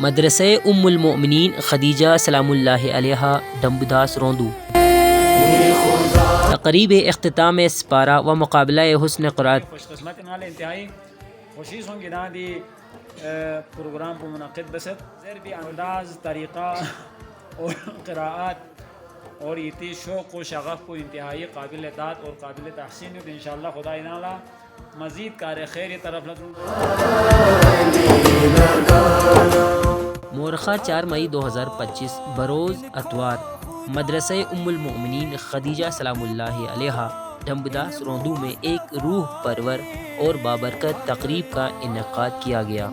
مدرسہ ام المؤمنین خدیجہ سلام اللہ علیہا ڈمبداس روندو۔ تقریب اختتام سپارہ و مقابلہ حسن قرأت۔ خوش قسمت نال انتہائی خوشی سوں گنا دی پروگرام کو منعقد بست زیر بھی انداز طریقہ اور قراءات اور ایتی شوق و شغف کو انتہائی قابل داد اور قابل تحسین ان شاء اللہ خدا انعلا مزید کار خیر طرف لگوں۔ مورخہ 4 مئی 2025 بروز اتوار مدرسہ ام المؤمنین خدیجہ سلام اللہ علیہا ڈمبداس روندو میں ایک روح پرور اور بابرکت تقریب کا انعقاد کیا گیا،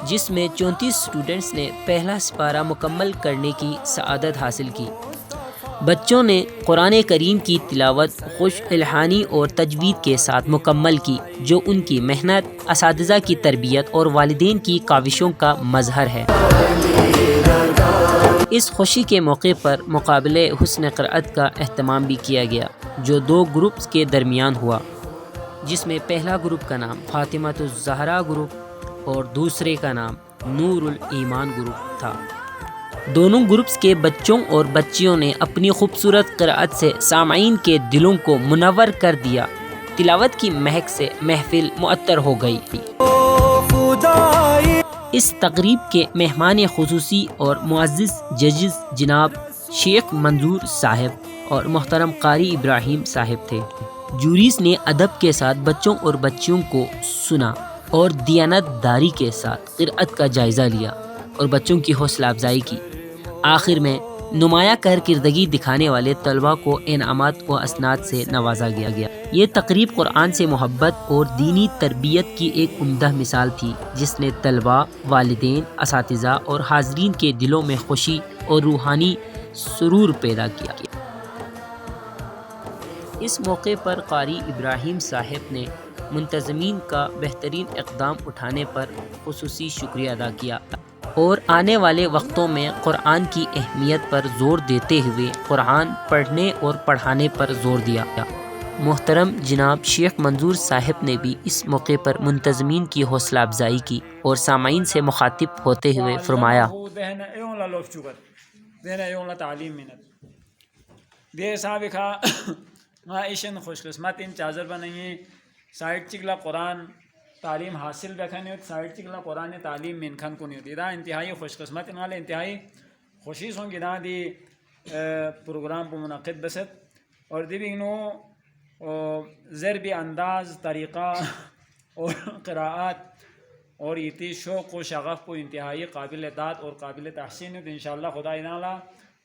جس میں 34 اسٹوڈنٹس نے پہلا سپارہ مکمل کرنے کی سعادت حاصل کی۔ بچوں نے قرآن کریم کی تلاوت خوش الحانی اور تجوید کے ساتھ مکمل کی، جو ان کی محنت، اساتذہ کی تربیت اور والدین کی کاوشوں کا مظہر ہے۔ اس خوشی کے موقع پر مقابلے حسن قرأت کا اہتمام بھی کیا گیا، جو 2 گروپس کے درمیان ہوا، جس میں پہلا گروپ کا نام فاطمۃ الزہرا گروپ اور دوسرے کا نام نور الایمان گروپ تھا۔ دونوں گروپس کے بچوں اور بچیوں نے اپنی خوبصورت قرأت سے سامعین کے دلوں کو منور کر دیا۔ تلاوت کی مہک سے محفل معطر ہو گئی۔ اس تقریب کے مہمان خصوصی اور معزز ججز جناب شیخ منظور صاحب اور محترم قاری ابراہیم صاحب تھے۔ جوریز نے ادب کے ساتھ بچوں اور بچیوں کو سنا اور دیانت داری کے ساتھ قرأت کا جائزہ لیا اور بچوں کی حوصلہ افزائی کی۔ آخر میں نمایاں کارکردگی دکھانے والے طلباء کو انعامات و اسناد سے نوازا گیا۔ یہ تقریب قرآن سے محبت اور دینی تربیت کی ایک عمدہ مثال تھی، جس نے طلباء، والدین، اساتذہ اور حاضرین کے دلوں میں خوشی اور روحانی سرور پیدا کیا۔ اس موقع پر قاری ابراہیم صاحب نے منتظمین کا بہترین اقدام اٹھانے پر خصوصی شکریہ ادا کیا اور آنے والے وقتوں میں قرآن کی اہمیت پر زور دیتے ہوئے قرآن پڑھنے اور پڑھانے پر زور دیا۔ محترم جناب شیخ منظور صاحب نے بھی اس موقع پر منتظمین کی حوصلہ افزائی کی اور سامعین سے مخاطب ہوتے ہوئے فرمایا: ایشن خوش قسمت ان چازر بنائیے سائٹ چکلا قرآن تعلیم حاصل بکھنے ہوتی، سائٹ چکلا قرآن تعلیم میں انکھن کو نہیں ہوتی دا انتہائی خوش قسمت انہالے انتہائی خوشی سوں گنا دی پروگرام کو منعقد بست اور دی بینو ضرب انداز طریقہ اور قراءات اور ایتی شوق و شغف کو انتہائی قابل داد اور قابل تحسین ہوتی انشاءاللہ خدا انعلا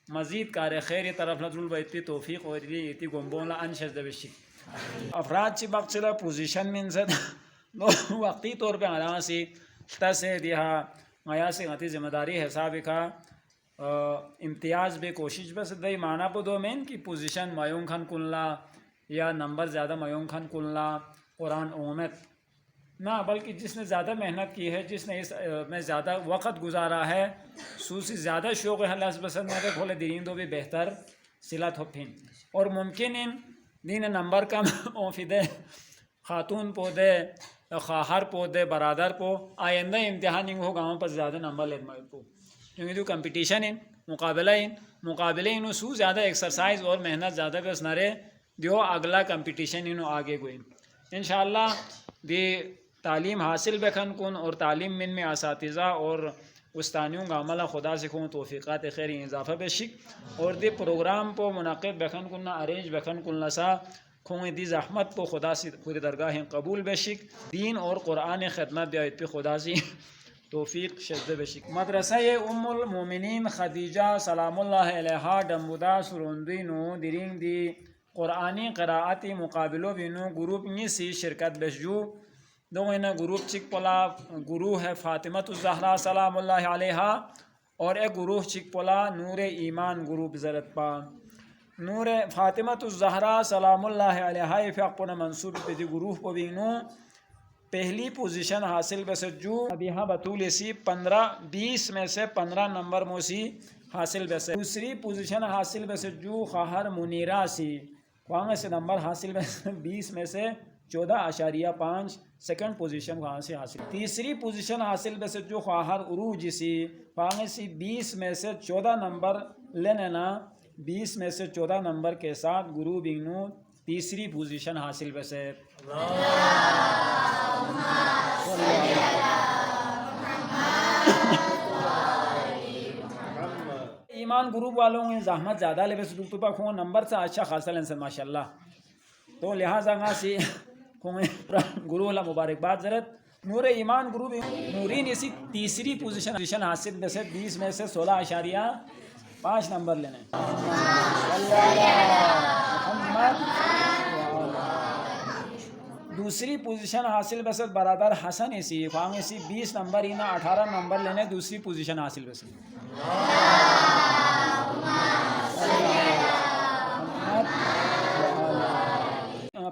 مزید کار خیر طرف لدرول بیتی توفیق اور ایتی گنبولا انشد بشی افراد چی بقچلا پوزیشن من زد وقتی طور پہ علاوہ سے تسے دیہا مایا سے غتی ذمہ داری حساب کا امتیاز بے کوشش بس دئی معنی پہ دو مین کی پوزیشن مایون خان کنلا یا نمبر زیادہ میون خان کنلا قرآن اومت نہ، بلکہ جس نے زیادہ محنت کی ہے، جس نے اس میں زیادہ وقت گزارا ہے، سوسی زیادہ شوق ہے اللہ پسند میں کھولے دین دو بھی بہتر صلت ہو پھین اور ممکن ان دین نمبر کم اوفیدے خاتون پو دے خواہر پو دے برادر پو آئندہ امتحان ہو گاؤں پر زیادہ نمبر لے پو کیونکہ جو کمپٹیشن ان مقابلے انہوں سو زیادہ ایکسرسائز اور محنت زیادہ بس نرے دیو اگلا کمپٹیشن انہوں آگے گوئیں انشاءاللہ دی تعلیم حاصل بکھن کن اور تعلیم من میں اساتذہ اور استانیوں کا عملہ خدا سے کھوں توفیقات خیر اضافہ بشک اور دی پروگرام پو منعقد بکھن کن ارینج بکھن کن لسا کھوں دی زحمت پو خدا سے خود درگاہ قبول بشک دین اور قرآن خدمت بیایت پہ خدا سے توفیق شد بشک۔ مدرسہ ام المومنین خدیجہ سلام اللہ علیہا ڈمبداس روندینو درینگ دی قرآنی قراءتی مقابلوں بینو گروپ میں سی شرکت بشجو دوینا گروپ چک پلا گروہ ہے فاطمۃ الزہرا سلام اللہ علیہا اور ایک گروہ چک پلا نور ایمان گروپ زرت پا نور فاطمۃ الزہرا سلام اللہ علیہا فقنا منصوب پہ دی گروہ پہ بینو پہلی پوزیشن حاصل بسجو ابیہا بطول سی 20 میں سے 15 نمبر موسی حاصل بس دوسری پوزیشن حاصل بسجو خواہر منیرہ سی 5 سے نمبر حاصل بس 20 میں سے 14.5 سیکنڈ پوزیشن وہاں سے حاصل. تیسری پوزیشن حاصل بس جو خواہر عروج سی وہاں سے 20 میں سے 14 نمبر لینے نا 20 میں سے 14 نمبر کے ساتھ گرو بینو تیسری پوزیشن حاصل بسے. ایمان گروپ والوں نے زحمت زیادہ لے بس تو پا خون نمبر سے اچھا خاصا لنسن ماشاءاللہ. تو لہٰذا گا سی گرو والا مبارکباد ضرورت. نور ایمان گروپ نورین اسی تیسری پوزیشن حاصل بسے 20 میں سے 16.5 نمبر لینے. دوسری پوزیشن حاصل بسد برادر حسن اسی فام اسی 20 نمبر اینا 18 نمبر لینے دوسری پوزیشن حاصل بسد.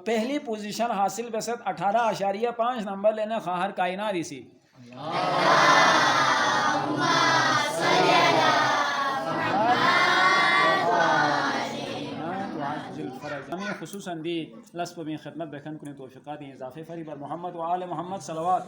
پہلی پوزیشن حاصل بسد 18.5 نمبر لینے خواہر کائنات اسی. ہمیں خصوصاً دی لسپ میں خدمت بکھن کنی توفیقات اضافے فری بر محمد و آل محمد صلوات.